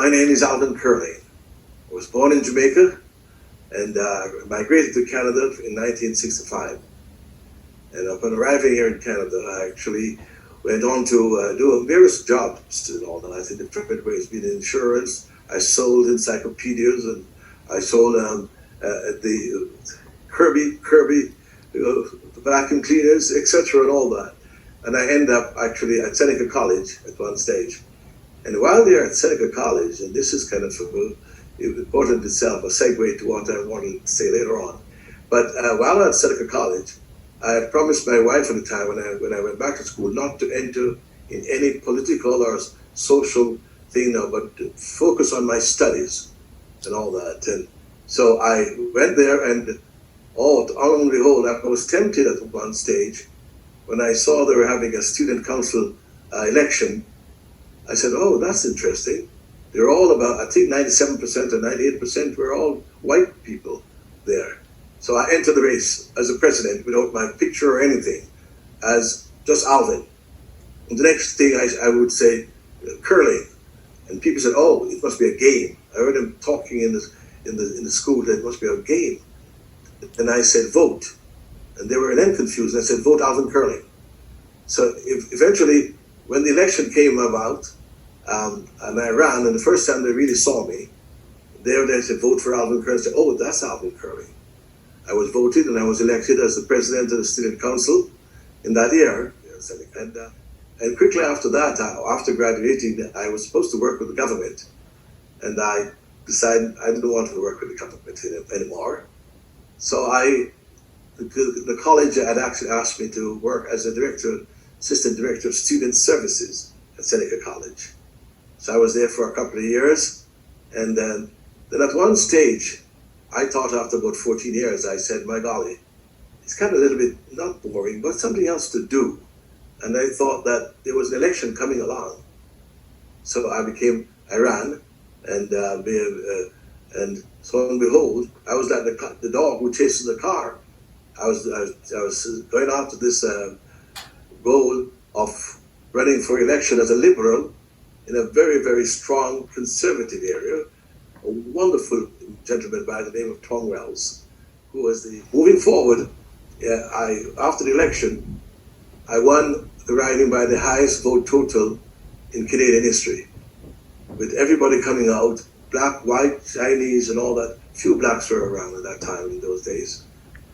My name is Alvin. I was born in Jamaica and migrated to Canada in 1965. And upon arriving here in Canada, I actually went on to do various jobs and all that. I did different ways, being in insurance. I sold encyclopedias and I sold the Kirby vacuum cleaners, etc., and all that. And I ended up actually at Seneca College at one stage. And while there at Seneca College, and this is kind of important itself, a segue to what I wanted to say later on. But while at Seneca College, I promised my wife at the time when I went back to school not to enter in any political or social thing now, but to focus on my studies and all that. And so I went there, and to all and behold, I was tempted at one stage when I saw they were having a student council election. I said, oh, that's interesting. They're all about, I think 97% or 98% were all white people there. So I entered the race as a president without my picture or anything, as just Alvin. And the next thing I would say, curling. And people said, oh, it must be a game. I heard them talking in the school that it must be a game. And I said, vote. And they were then confused. I said, vote Alvin Curling. So eventually, when the election came about, and I ran, and the first time they really saw me, they said, vote for Alvin Curling. I said, oh, that's Alvin Curling. I was voted, and I was elected as the president of the student council in that year. And quickly after that, after graduating, I was supposed to work with the government. And I decided I didn't want to work with the government anymore. So the college had actually asked me to work as a assistant director of student services at Seneca College. So I was there for a couple of years. And then at one stage, I thought after about 14 years, I said, my golly, it's kind of a little bit, not boring, but something else to do. And I thought that there was an election coming along. So I ran, and so and behold, I was like the dog who chases the car. I was going after this goal of running for election as a liberal in a very, very strong conservative area. A wonderful gentleman by the name of Tom Wells, who was moving forward. After the election, I won the riding by the highest vote total in Canadian history, with everybody coming out, black, white, Chinese, and all that. Few blacks were around at that time in those days.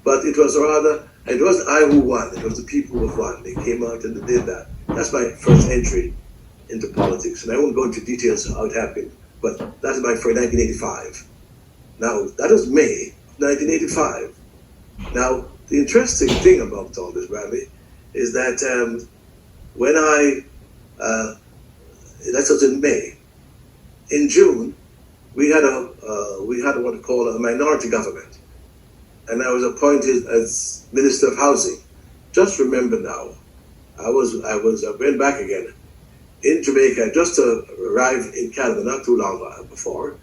But it wasn't I who won, it was the people who won. They came out and they did that. That's my first entry into politics. And I won't go into details of how it happened, but that is my first 1985. Now, that was May 1985. Now, the interesting thing about all this, Bradley, is that when that was in May. In June, we had what we call a minority government, and I was appointed as Minister of Housing. Just remember now, I went back again in Jamaica, just arrived in Canada not too long before,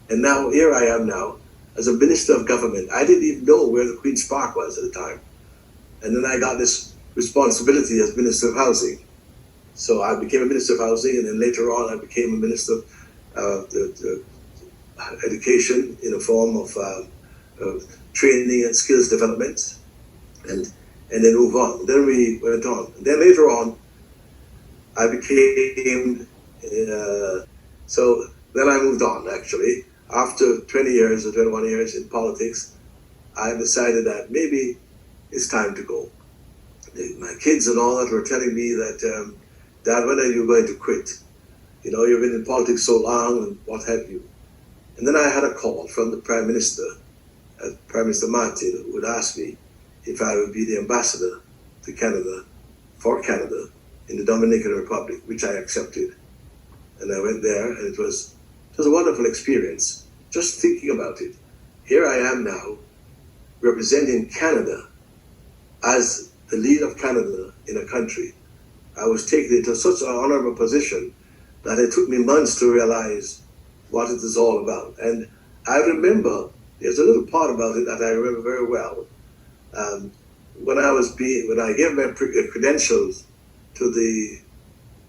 and now here I am now as a Minister of Government. I didn't even know where the Queen's Park was at the time, and then I got this responsibility as Minister of Housing. So I became a Minister of Housing, and then later on I became a Minister of Education in a form of training and skills development, and then move on. Then we went on. And then later on, I became, so then I moved on actually. After 20 years or 21 years in politics, I decided that maybe it's time to go. My kids and all that were telling me that, Dad, when are you going to quit? You know, you've been in politics so long and what have you. And then I had a call from the Prime Minister, Prime Minister Martin, who would ask me if I would be the ambassador to Canada, for Canada, in the Dominican Republic, which I accepted. And I went there, and it was a wonderful experience, just thinking about it. Here I am now, representing Canada as the leader of Canada in a country. I was taken into such an honorable position that it took me months to realize what it is all about. And I remember, there's a little part about it that I remember very well. When I gave my credentials to the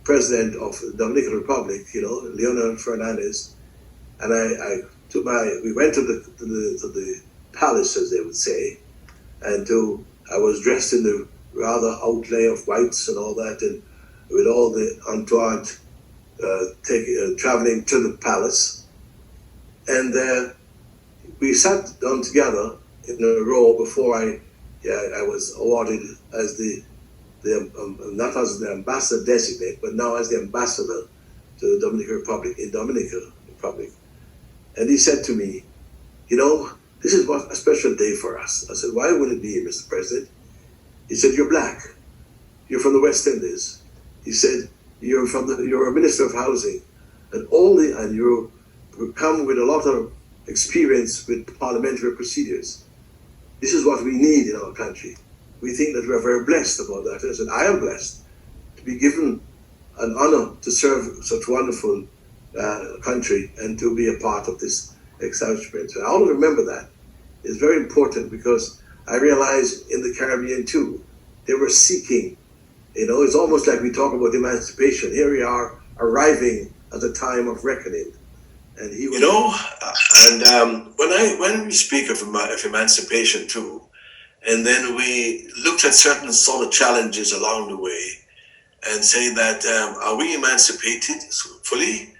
president of the Dominican Republic, Leonel Fernandez, and we went to the palace, as they would say, and I was dressed in the rather outlay of whites and all that, and with all the entourage traveling to the palace, and we sat down together in a row before I was awarded as not as the ambassador designate, but now as the ambassador to the Dominican Republic, in Dominican Republic. And he said to me, this is what a special day for us. I said, why would it be, Mr. President? He said, you're black. You're from the West Indies. He said, you're a minister of housing, and you come with a lot of experience with parliamentary procedures. This is what we need in our country. We think that we're very blessed about that. I said, I am blessed to be given an honor to serve such wonderful country and to be a part of this establishment. So I always remember that. It's very important because I realized in the Caribbean too, they were seeking, it's almost like we talk about emancipation. Here we are arriving at a time of reckoning. And he was, when we speak of emancipation too, and then we looked at certain sort of challenges along the way and say that, are we emancipated fully?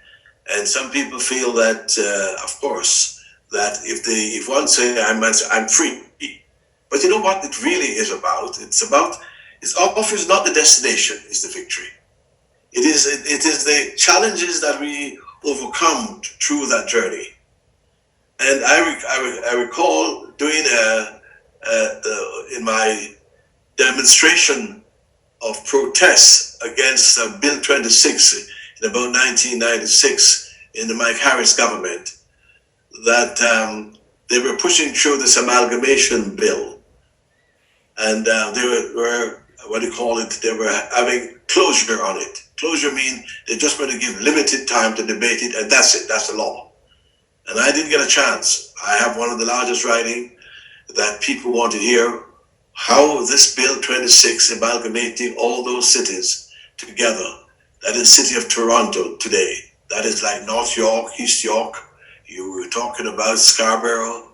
And some people feel that, of course, that if one say I'm free, but you know what it really is about? It's often not the destination, it's the victory. It is the challenges that we overcome through that journey. And I recall doing in my demonstration of protests against Bill 26 in about 1996 in the Mike Harris government, that they were pushing through this amalgamation bill, and they were they were having closure on it. Closure means they're just going to give limited time to debate it, and that's it, that's the law. And I didn't get a chance. I have one of the largest writing that people want to hear how this Bill 26 amalgamating all those cities together. That is the city of Toronto today. That is like North York, East York. You were talking about Scarborough,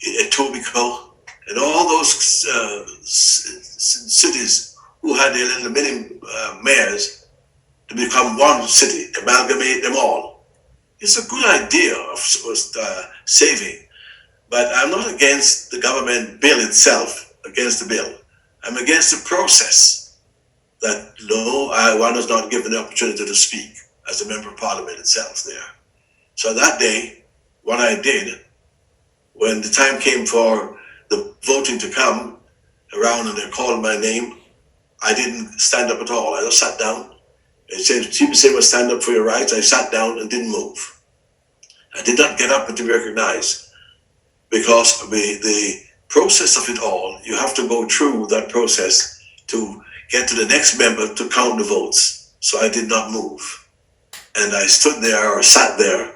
Etobicoke, and all those cities who had their little mini mayors to become one city, amalgamate them all. It's a good idea of saving, but I'm not against the government bill itself, against the bill. I'm against the process that one is not given the opportunity to speak as a member of parliament itself there. So that day, what I did, when the time came for the voting to come around and they called my name, I didn't stand up at all. I just sat down. They said, people say, well, stand up for your rights. I sat down and didn't move. I did not get up and to be recognized, because the process of it all, you have to go through that process to get to the next member to count the votes. So I did not move. And I stood there or sat there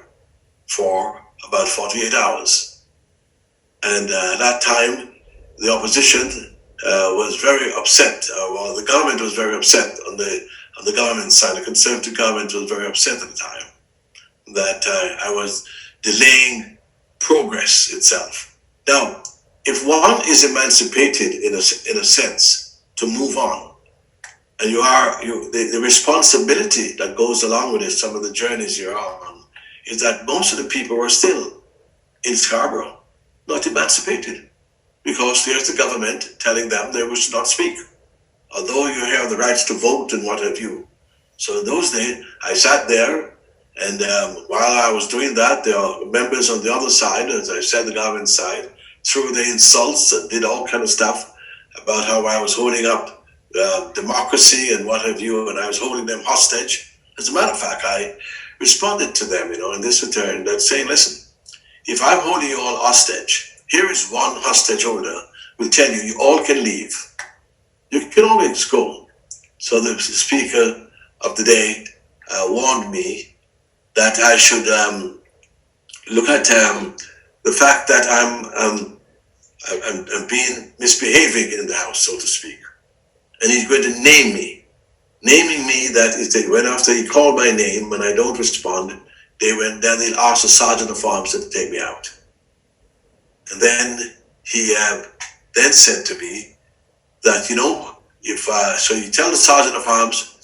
for about 48 hours. And at that time, the opposition was very upset. The government was very upset on the government side. The Conservative government was very upset at the time that I was delaying progress itself. Now, if one is emancipated in a sense to move on, and the responsibility that goes along with it, some of the journeys you're on, is that most of the people were still in Scarborough, not emancipated, because there's the government telling them they should not speak, although you have the rights to vote and what have you. So in those days, I sat there, and while I was doing that, there are members on the other side, as I said, the government side, threw the insults and did all kind of stuff about how I was holding up democracy and what have you, and I was holding them hostage. As a matter of fact, I responded to them, in this return, that saying, listen, if I'm holding you all hostage, here is one hostage holder will tell you, you all can leave. You can always go. So the speaker of the day warned me that I should look at the fact that I'm misbehaving in the house, so to speak. And he's going to name me. Naming me that is when after he called my name and I don't respond, then he asked the sergeant of arms to take me out. And then he then said to me that, if so you tell the sergeant of arms,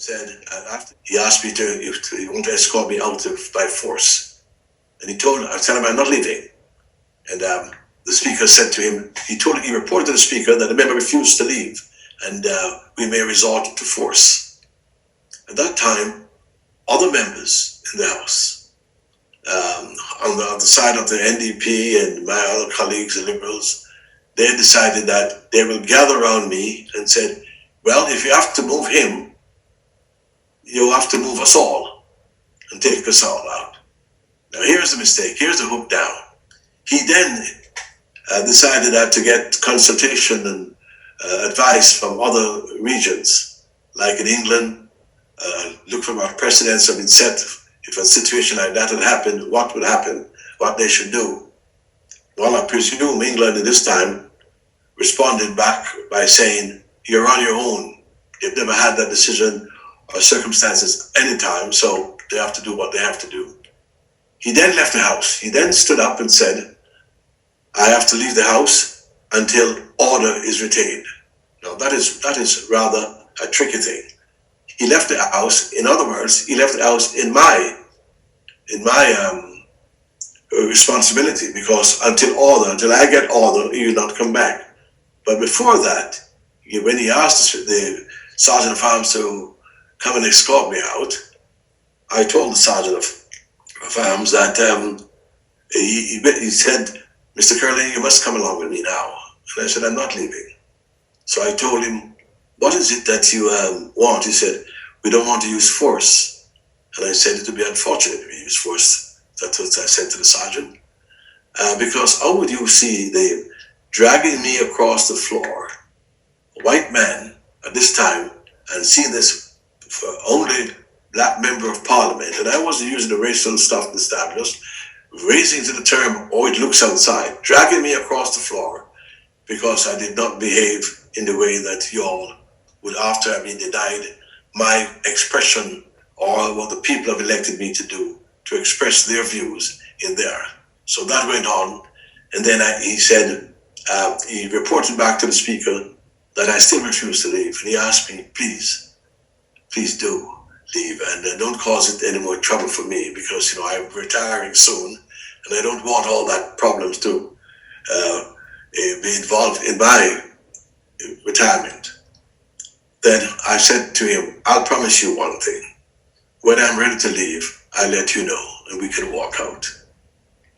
after he asked me if he wanted to escort me out by force. And I told him I'm not leaving. And the speaker said to him, he reported to the speaker that the member refused to leave, and we may resort to force. At that time, other members in the House, on the side of the NDP and my other colleagues, the Liberals, they decided that they will gather around me and said, well, if you have to move him, you have to move us all and take us all out. Now here's the mistake, here's the hook down. He then decided that to get consultation and advice from other regions, like in England, look from our precedents have been set. If a situation like that had happened, what would happen, what they should do. Well, I presume England at this time responded back by saying, you're on your own. You've never had that decision or circumstances any time, so they have to do what they have to do. He then left the House. He then stood up and said, I have to leave the House until order is retained. Now that is rather a tricky thing. He left the House. In other words, he left the House in my responsibility, because until I get order, he will not come back. But before that, when he asked the sergeant of arms to come and escort me out, I told the sergeant of arms that he said, Mr. Curley, you must come along with me now. And I said, I'm not leaving. So I told him, what is it that you want? He said, we don't want to use force. And I said, it would be unfortunate if we use force. That's what I said to the sergeant. Because how would you see them dragging me across the floor, a white man at this time, and see this only black member of parliament, and I wasn't using the racial stuff established, raising to the term, oh, it looks outside, dragging me across the floor because I did not behave in the way that you all would, after I been denied my expression or what the people have elected me to do, to express their views in there. So that went on, and then he said, he reported back to the speaker that I still refuse to leave, and he asked me, please do leave, and don't cause it any more trouble for me, because I'm retiring soon, and I don't want all that problems to be involved in my retirement. Then I said to him, I'll promise you one thing. When I'm ready to leave, I'll let you know, and we can walk out.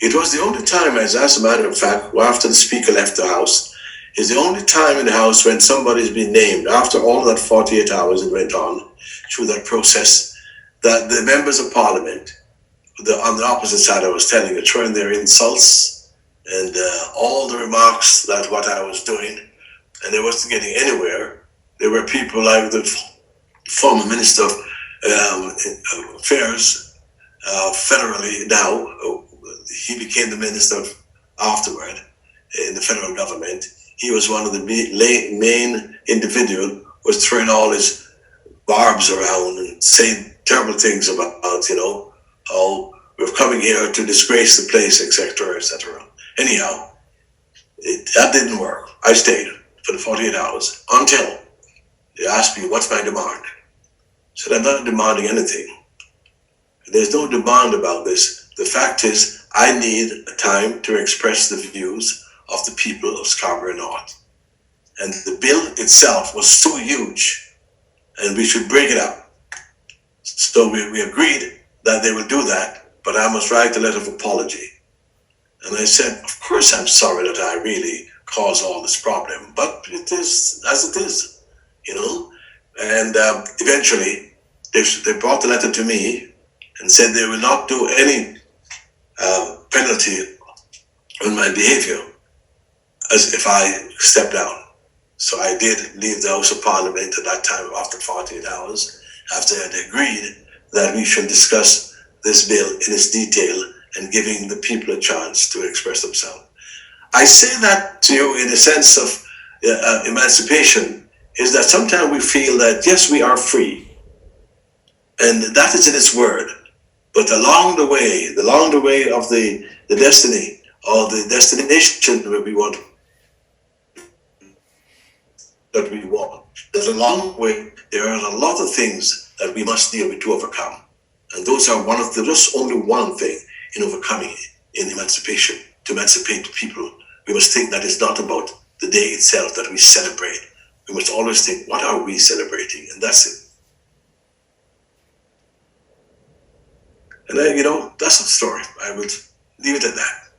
It was the only time, as a matter of fact, after the speaker left the House, is the only time in the House when somebody's been named, after all that 48 hours it went on, through that process, that the members of Parliament, on the opposite side I was telling you, throwing their insults and all the remarks that what I was doing, and they wasn't getting anywhere. There were people like the former Minister of Affairs, federally now, he became the minister afterward in the federal government. He was one of the main individuals, was throwing all his barbs around and saying terrible things about, how we're coming here to disgrace the place, etc., etc. Anyhow, that didn't work. I stayed for the 48 hours until they asked me, what's my demand? I said, I'm not demanding anything. There's no demand about this. The fact is, I need a time to express the views of the people of Scarborough North. And the bill itself was so huge, and we should break it up. So we agreed that they will do that, but I must write a letter of apology. And I said, of course I'm sorry that I really caused all this problem, but it is as it is, And eventually, they brought the letter to me and said they will not do any penalty on my behavior as if I step down. So I did leave the House of Parliament at that time after 48 hours, after I had agreed that we should discuss this bill in its detail and giving the people a chance to express themselves. I say that to you in the sense of emancipation, is that sometimes we feel that, yes, we are free. And that is in its word. But along the way of the destiny or the destination where we want that we want, there's a long way. There are a lot of things that we must deal with to overcome, and those are one of the just only one thing in overcoming in emancipation. To emancipate people, we must think that it's not about the day itself that we celebrate. We must always think, what are we celebrating? And that's it. And then, that's the story. I will leave it at that.